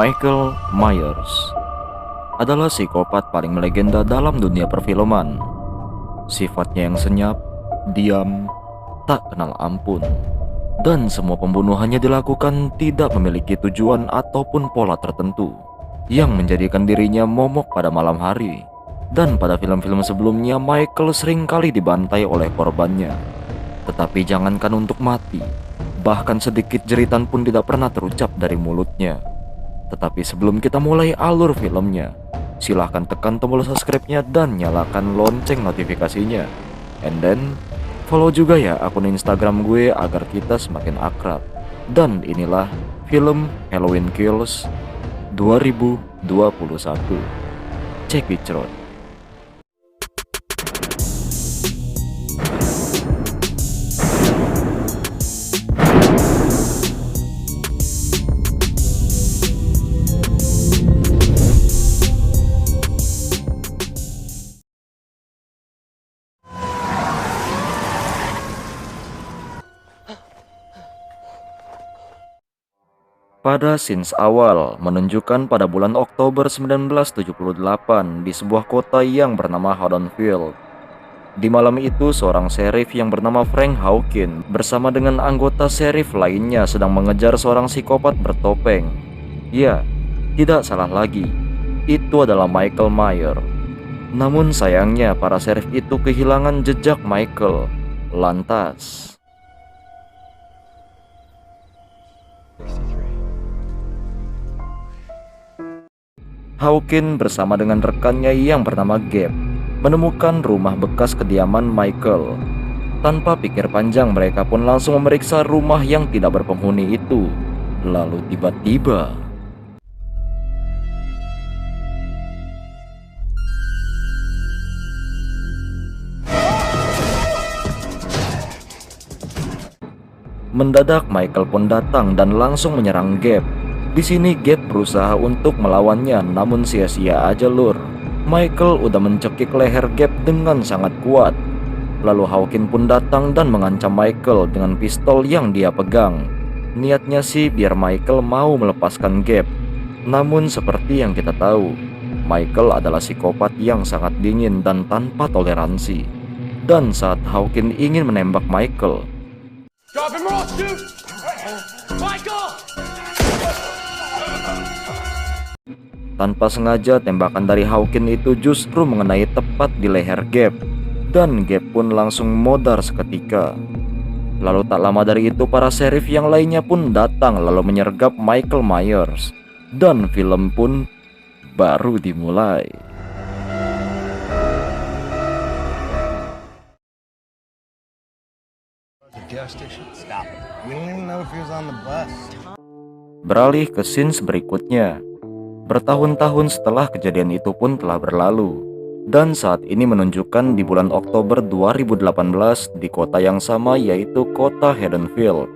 Michael Myers adalah psikopat paling melegenda dalam dunia perfilman. Sifatnya yang senyap, diam, tak kenal ampun, dan semua pembunuhannya dilakukan tidak memiliki tujuan ataupun pola tertentu yang menjadikan dirinya momok pada malam hari. Dan pada film-film sebelumnya, Michael seringkali dibantai oleh korbannya. Tetapi jangankan untuk mati, bahkan sedikit jeritan pun tidak pernah terucap dari mulutnya. Tetapi sebelum kita mulai alur filmnya, silahkan tekan tombol subscribe-nya dan nyalakan lonceng notifikasinya. And then, follow juga ya akun Instagram gue agar kita semakin akrab. Dan inilah film Halloween Kills 2021. Check it out. Pada scenes awal menunjukkan pada bulan Oktober 1978 di sebuah kota yang bernama Haddonfield. Di malam itu seorang sheriff yang bernama Frank Hawkins bersama dengan anggota sheriff lainnya sedang mengejar seorang psikopat bertopeng. Ya, tidak salah lagi, itu adalah Michael Myers. Namun sayangnya para sheriff itu kehilangan jejak Michael. Lantas Hawkins bersama dengan rekannya yang bernama Gabe menemukan rumah bekas kediaman Michael. Tanpa pikir panjang mereka pun langsung memeriksa rumah yang tidak berpenghuni itu. Lalu tiba-tiba mendadak Michael pun datang dan langsung menyerang Gabe. Di sini Gabe berusaha untuk melawannya, namun sia-sia aja lur. Michael udah mencekik leher Gabe dengan sangat kuat. Lalu Hawkins pun datang dan mengancam Michael dengan pistol yang dia pegang. Niatnya sih biar Michael mau melepaskan Gabe. Namun seperti yang kita tahu, Michael adalah psikopat yang sangat dingin dan tanpa toleransi. Dan saat Hawkins ingin menembak Michael, Drop him or I'll shoot! Michael! tanpa sengaja tembakan dari Hawkins itu justru mengenai tepat di leher Gabe. Dan Gabe pun langsung modar seketika. Lalu tak lama dari itu para sheriff yang lainnya pun datang lalu menyergap Michael Myers. Dan film pun baru dimulai. Beralih ke scenes berikutnya. Bertahun-tahun setelah kejadian itu pun telah berlalu, dan saat ini menunjukkan di bulan Oktober 2018 di kota yang sama, yaitu kota Haddonfield.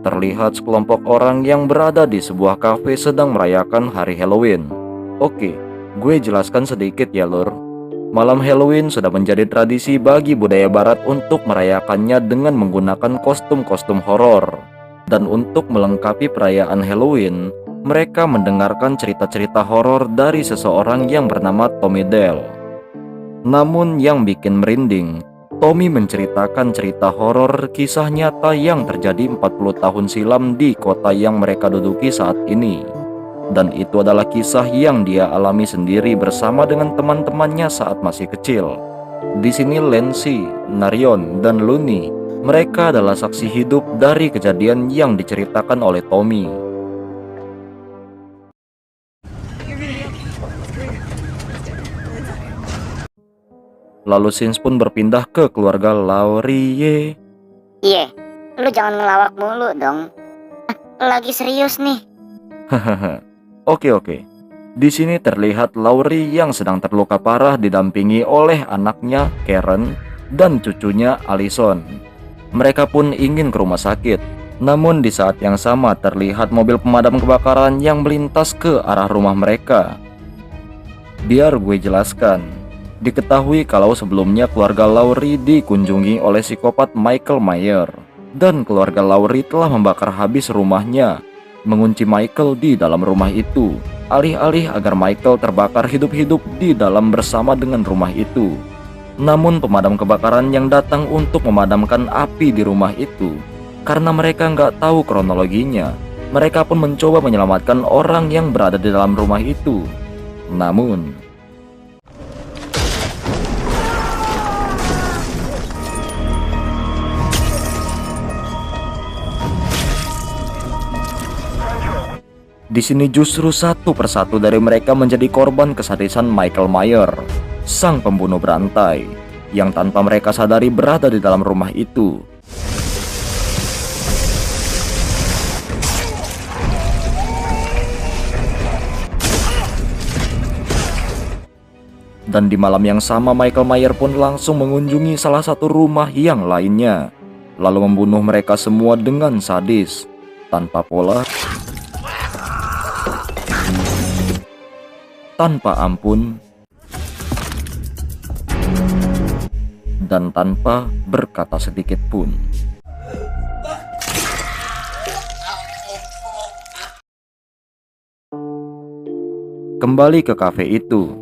Terlihat sekelompok orang yang berada di sebuah kafe sedang merayakan hari Halloween. Oke, gue jelaskan sedikit ya lur. Malam Halloween sudah menjadi tradisi bagi budaya barat untuk merayakannya dengan menggunakan kostum-kostum horor. Dan untuk melengkapi perayaan Halloween, mereka mendengarkan cerita-cerita horor dari seseorang yang bernama Tommy Dale. Namun yang bikin merinding, Tommy menceritakan cerita horor kisah nyata yang terjadi 40 tahun silam di kota yang mereka duduki saat ini. Dan itu adalah kisah yang dia alami sendiri bersama dengan teman-temannya saat masih kecil. Di sini Lancy, Narion, dan Looney, mereka adalah saksi hidup dari kejadian yang diceritakan oleh Tommy. Lalu scenes pun berpindah ke keluarga Laurie. Iya, lu jangan ngelawak mulu dong. Lagi serius nih. Hahaha. Oke. Di sini terlihat Laurie yang sedang terluka parah didampingi oleh anaknya Karen dan cucunya Allison. Mereka pun ingin ke rumah sakit. Namun di saat yang sama terlihat mobil pemadam kebakaran yang melintas ke arah rumah mereka. Biar gue jelaskan. Diketahui kalau sebelumnya keluarga Laurie dikunjungi oleh psikopat Michael Myers. Dan keluarga Laurie telah membakar habis rumahnya, mengunci Michael di dalam rumah itu, alih-alih agar Michael terbakar hidup-hidup di dalam bersama dengan rumah itu. Namun pemadam kebakaran yang datang untuk memadamkan api di rumah itu, karena mereka nggak tahu kronologinya, mereka pun mencoba menyelamatkan orang yang berada di dalam rumah itu. Namun di sini justru satu persatu dari mereka menjadi korban kesadisan Michael Myers, sang pembunuh berantai, yang tanpa mereka sadari berada di dalam rumah itu. Dan di malam yang sama Michael Myers pun langsung mengunjungi salah satu rumah yang lainnya, lalu membunuh mereka semua dengan sadis, tanpa pola, tanpa ampun, dan tanpa berkata sedikit pun. Kembali ke kafe itu.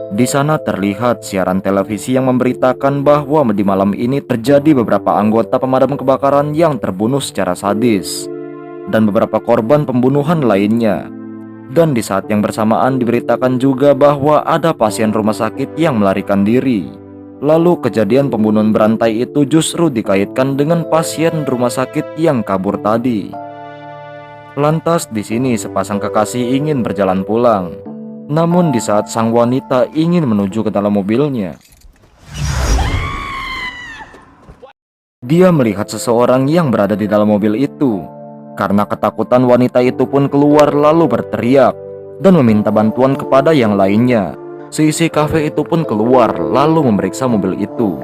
Di sana terlihat siaran televisi yang memberitakan bahwa di malam ini terjadi beberapa anggota pemadam kebakaran yang terbunuh secara sadis dan beberapa korban pembunuhan lainnya. Dan di saat yang bersamaan diberitakan juga bahwa ada pasien rumah sakit yang melarikan diri. Lalu kejadian pembunuhan berantai itu justru dikaitkan dengan pasien rumah sakit yang kabur tadi. Lantas di sini sepasang kekasih ingin berjalan pulang. Namun di saat sang wanita ingin menuju ke dalam mobilnya, dia melihat seseorang yang berada di dalam mobil itu. Karena ketakutan, wanita itu pun keluar lalu berteriak dan meminta bantuan kepada yang lainnya. Seisi kafe itu pun keluar lalu memeriksa mobil itu.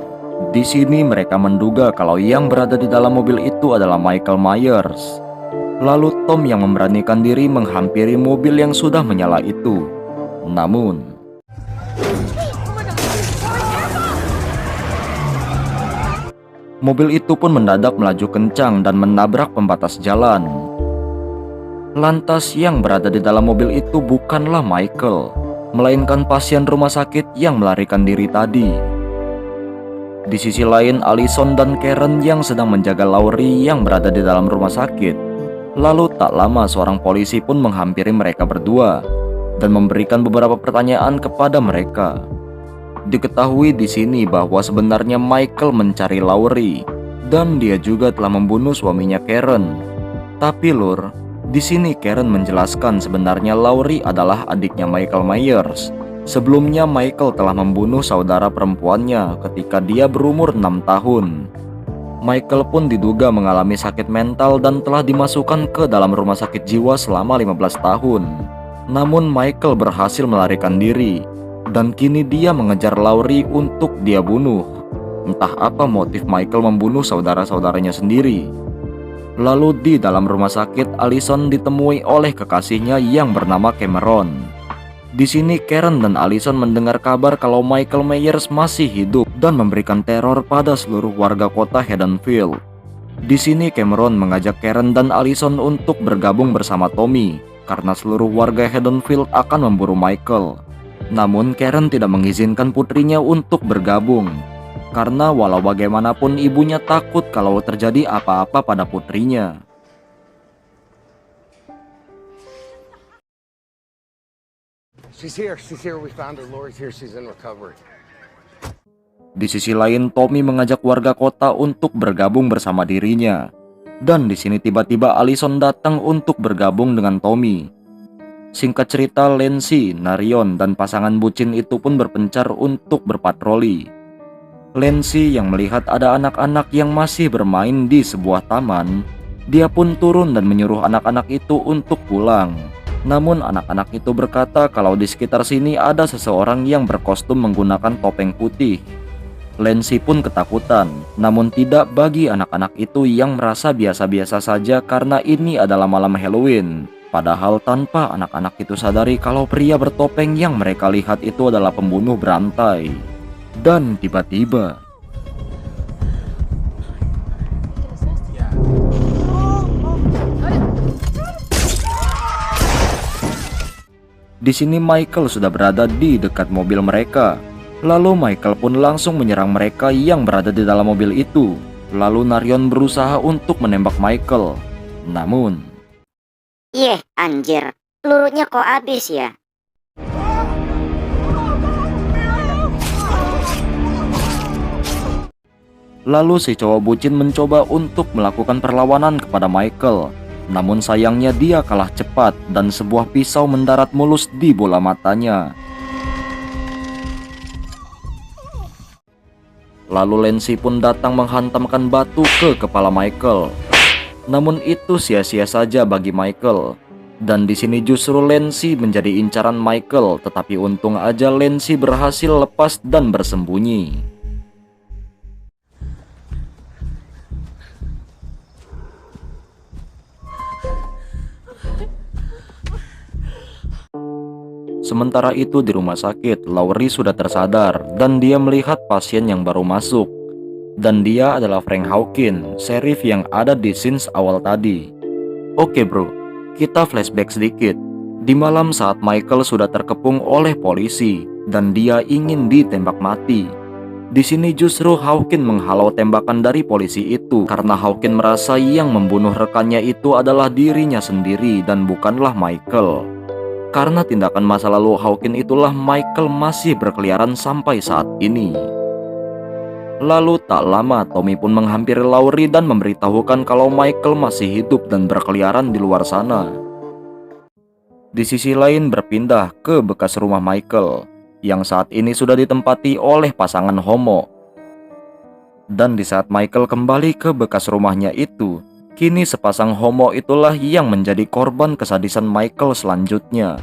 Di sini mereka menduga kalau yang berada di dalam mobil itu adalah Michael Myers. Lalu Tom yang memberanikan diri menghampiri mobil yang sudah menyala itu. Namun mobil itu pun mendadak melaju kencang dan menabrak pembatas jalan. Lantas yang berada di dalam mobil itu bukanlah Michael, melainkan pasien rumah sakit yang melarikan diri tadi. Di sisi lain, Allison dan Karen yang sedang menjaga Laurie yang berada di dalam rumah sakit. Lalu tak lama seorang polisi pun menghampiri mereka berdua dan memberikan beberapa pertanyaan kepada mereka. Diketahui di sini bahwa sebenarnya Michael mencari Laurie dan dia juga telah membunuh suaminya Karen. Tapi Lur, di sini Karen menjelaskan sebenarnya Laurie adalah adiknya Michael Myers. Sebelumnya Michael telah membunuh saudara perempuannya ketika dia berumur 6 tahun. Michael pun diduga mengalami sakit mental dan telah dimasukkan ke dalam rumah sakit jiwa selama 15 tahun. Namun Michael berhasil melarikan diri dan kini dia mengejar Laurie untuk dia bunuh. Entah apa motif Michael membunuh saudara-saudaranya sendiri. Lalu di dalam rumah sakit, Allison ditemui oleh kekasihnya yang bernama Cameron. Di sini Karen dan Allison mendengar kabar kalau Michael Myers masih hidup dan memberikan teror pada seluruh warga kota Haddonfield. Di sini Cameron mengajak Karen dan Allison untuk bergabung bersama Tommy karena seluruh warga Haddonfield akan memburu Michael. Namun Karen tidak mengizinkan putrinya untuk bergabung, karena walau bagaimanapun ibunya takut kalau terjadi apa-apa pada putrinya. She's here. We found her. Laurie's here. She's in recovery. Di sisi lain, Tommy mengajak warga kota untuk bergabung bersama dirinya. Dan di sini tiba-tiba Allison datang untuk bergabung dengan Tommy. Singkat cerita, Lancy, Narion, dan pasangan bucin itu pun berpencar untuk berpatroli. Lancy yang melihat ada anak-anak yang masih bermain di sebuah taman, dia pun turun dan menyuruh anak-anak itu untuk pulang. Namun anak-anak itu berkata kalau di sekitar sini ada seseorang yang berkostum menggunakan topeng putih. Lancy pun ketakutan, namun tidak bagi anak-anak itu yang merasa biasa-biasa saja karena ini adalah malam Halloween. Padahal tanpa anak-anak itu sadari kalau pria bertopeng yang mereka lihat itu adalah pembunuh berantai. Dan tiba-tiba di sini Michael sudah berada di dekat mobil mereka. Lalu Michael pun langsung menyerang mereka yang berada di dalam mobil itu. Lalu Narion berusaha untuk menembak Michael. Namun, Anjir, pelurunya kok habis ya? lalu si cowok bucin mencoba untuk melakukan perlawanan kepada Michael. Namun sayangnya dia kalah cepat dan sebuah pisau mendarat mulus di bola matanya. Lalu Lancy pun datang menghantamkan batu ke kepala Michael. Namun itu sia-sia saja bagi Michael. Dan di sini justru Lancy menjadi incaran Michael, tetapi untung aja Lancy berhasil lepas dan bersembunyi. Sementara itu di rumah sakit, Laurie sudah tersadar dan dia melihat pasien yang baru masuk. Dan dia adalah Frank Hawkins, sheriff yang ada di scenes awal tadi. Oke bro, kita flashback sedikit. Di malam saat Michael sudah terkepung oleh polisi dan dia ingin ditembak mati. Di sini justru Hawkins menghalau tembakan dari polisi itu karena Hawkins merasa yang membunuh rekannya itu adalah dirinya sendiri dan bukanlah Michael. Karena tindakan masa lalu Hawkins itulah Michael masih berkeliaran sampai saat ini. Lalu tak lama Tommy pun menghampiri Laurie dan memberitahukan kalau Michael masih hidup dan berkeliaran di luar sana. Di sisi lain berpindah ke bekas rumah Michael yang saat ini sudah ditempati oleh pasangan homo. Dan di saat Michael kembali ke bekas rumahnya itu, kini sepasang homo itulah yang menjadi korban kesadisan Michael selanjutnya.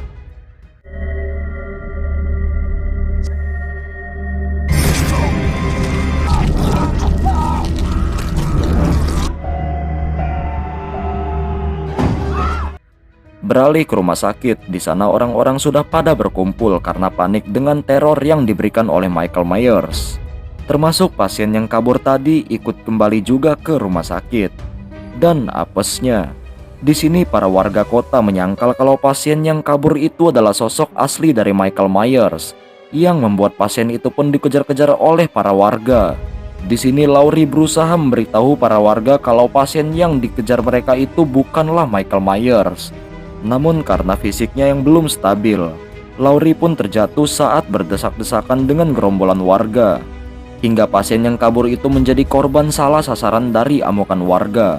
Beralih ke rumah sakit, di sana orang-orang sudah pada berkumpul karena panik dengan teror yang diberikan oleh Michael Myers. Termasuk pasien yang kabur tadi ikut kembali juga ke rumah sakit. Dan apesnya, di sini para warga kota menyangkal kalau pasien yang kabur itu adalah sosok asli dari Michael Myers, yang membuat pasien itu pun dikejar-kejar oleh para warga. Di sini Laurie berusaha memberitahu para warga kalau pasien yang dikejar mereka itu bukanlah Michael Myers. Namun karena fisiknya yang belum stabil, Laurie pun terjatuh saat berdesak-desakan dengan gerombolan warga. Hingga pasien yang kabur itu menjadi korban salah sasaran dari amukan warga.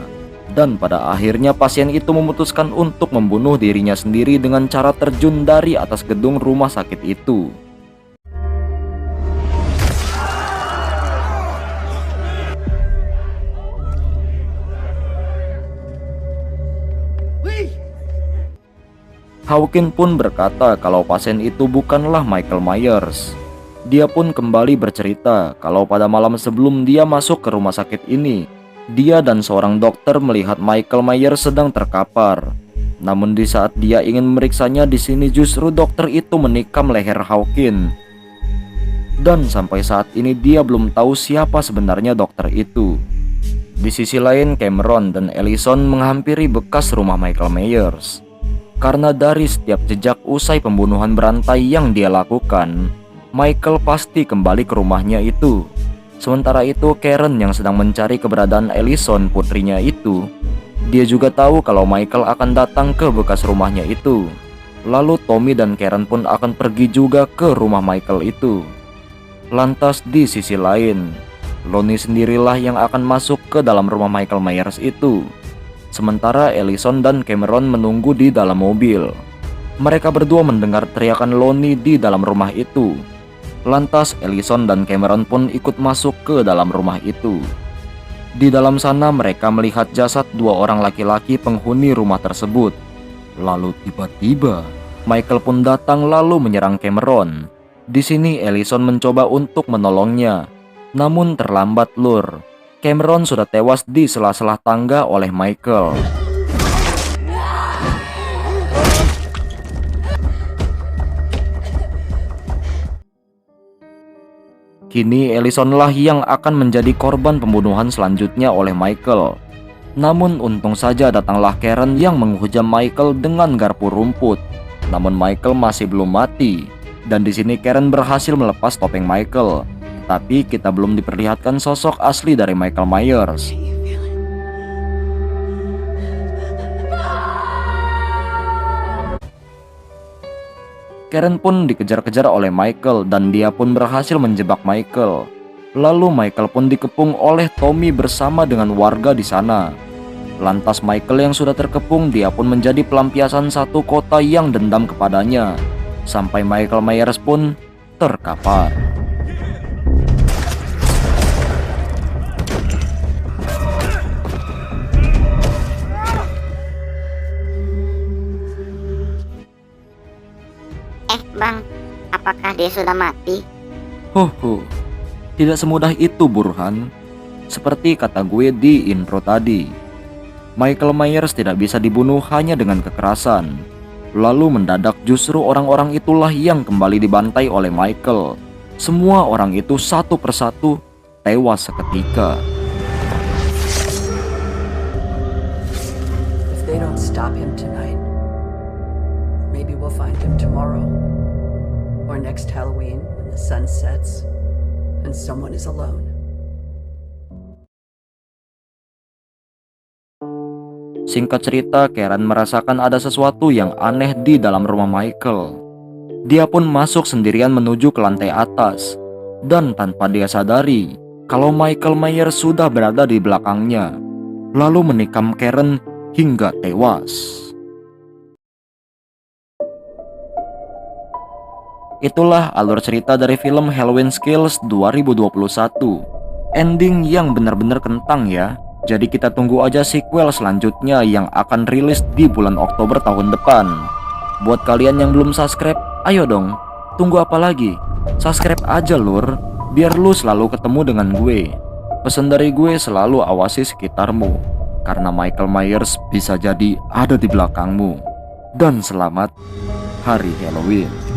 Dan pada akhirnya pasien itu memutuskan untuk membunuh dirinya sendiri dengan cara terjun dari atas gedung rumah sakit itu. Hawkins pun berkata kalau pasien itu bukanlah Michael Myers. Dia pun kembali bercerita kalau pada malam sebelum dia masuk ke rumah sakit ini, dia dan seorang dokter melihat Michael Myers sedang terkapar. Namun di saat dia ingin memeriksanya, di sini justru dokter itu menikam leher Hawkins. Dan sampai saat ini dia belum tahu siapa sebenarnya dokter itu. Di sisi lain, Cameron dan Ellison menghampiri bekas rumah Michael Myers. Karena dari setiap jejak usai pembunuhan berantai yang dia lakukan, Michael pasti kembali ke rumahnya itu. Sementara itu Karen yang sedang mencari keberadaan Ellison, putrinya itu, dia juga tahu kalau Michael akan datang ke bekas rumahnya itu. Lalu Tommy dan Karen pun akan pergi juga ke rumah Michael itu. Lantas di sisi lain, Lonnie sendirilah yang akan masuk ke dalam rumah Michael Myers itu. Sementara Ellison dan Cameron menunggu di dalam mobil. Mereka berdua mendengar teriakan Lonnie di dalam rumah itu. Lantas Ellison dan Cameron pun ikut masuk ke dalam rumah itu. Di dalam sana mereka melihat jasad dua orang laki-laki penghuni rumah tersebut. Lalu tiba-tiba Michael pun datang lalu menyerang Cameron. Di sini Ellison mencoba untuk menolongnya. Namun terlambat, Lur. Cameron sudah tewas di sela-sela tangga oleh Michael. Kini Ellison lah yang akan menjadi korban pembunuhan selanjutnya oleh Michael. Namun untung saja datanglah Karen yang menghujam Michael dengan garpu rumput. Namun Michael masih belum mati. Dan di sini Karen berhasil melepas topeng Michael. Tapi kita belum diperlihatkan sosok asli dari Michael Myers. Karen pun dikejar-kejar oleh Michael dan dia pun berhasil menjebak Michael. Lalu Michael pun dikepung oleh Tommy bersama dengan warga di sana. Lantas Michael yang sudah terkepung, dia pun menjadi pelampiasan satu kota yang dendam kepadanya. Sampai Michael Myers pun terkapar. Bang, apakah dia sudah mati? Tidak semudah itu, Burhan. Seperti kata gue di intro tadi, Michael Myers tidak bisa dibunuh hanya dengan kekerasan. Lalu mendadak justru orang-orang itulah yang kembali dibantai oleh Michael. Semua orang itu satu persatu tewas seketika. If they don't stop him tonight, maybe we'll find him tomorrow. Or next Halloween when the sun sets and someone is alone. Singkat cerita, Karen merasakan ada sesuatu yang aneh di dalam rumah Michael. Dia pun masuk sendirian menuju ke lantai atas. Dan tanpa dia sadari, kalau Michael Myers sudah berada di belakangnya. Lalu menikam Karen hingga tewas. Itulah alur cerita dari film Halloween Kills 2021. Ending yang benar-benar kentang ya. Jadi kita tunggu aja sequel selanjutnya yang akan rilis di bulan Oktober tahun depan. Buat kalian yang belum subscribe, ayo dong. Tunggu apa lagi? Subscribe aja lur, biar lu selalu ketemu dengan gue. Pesan dari gue, selalu awasi sekitarmu. Karena Michael Myers bisa jadi ada di belakangmu. Dan selamat Hari Halloween.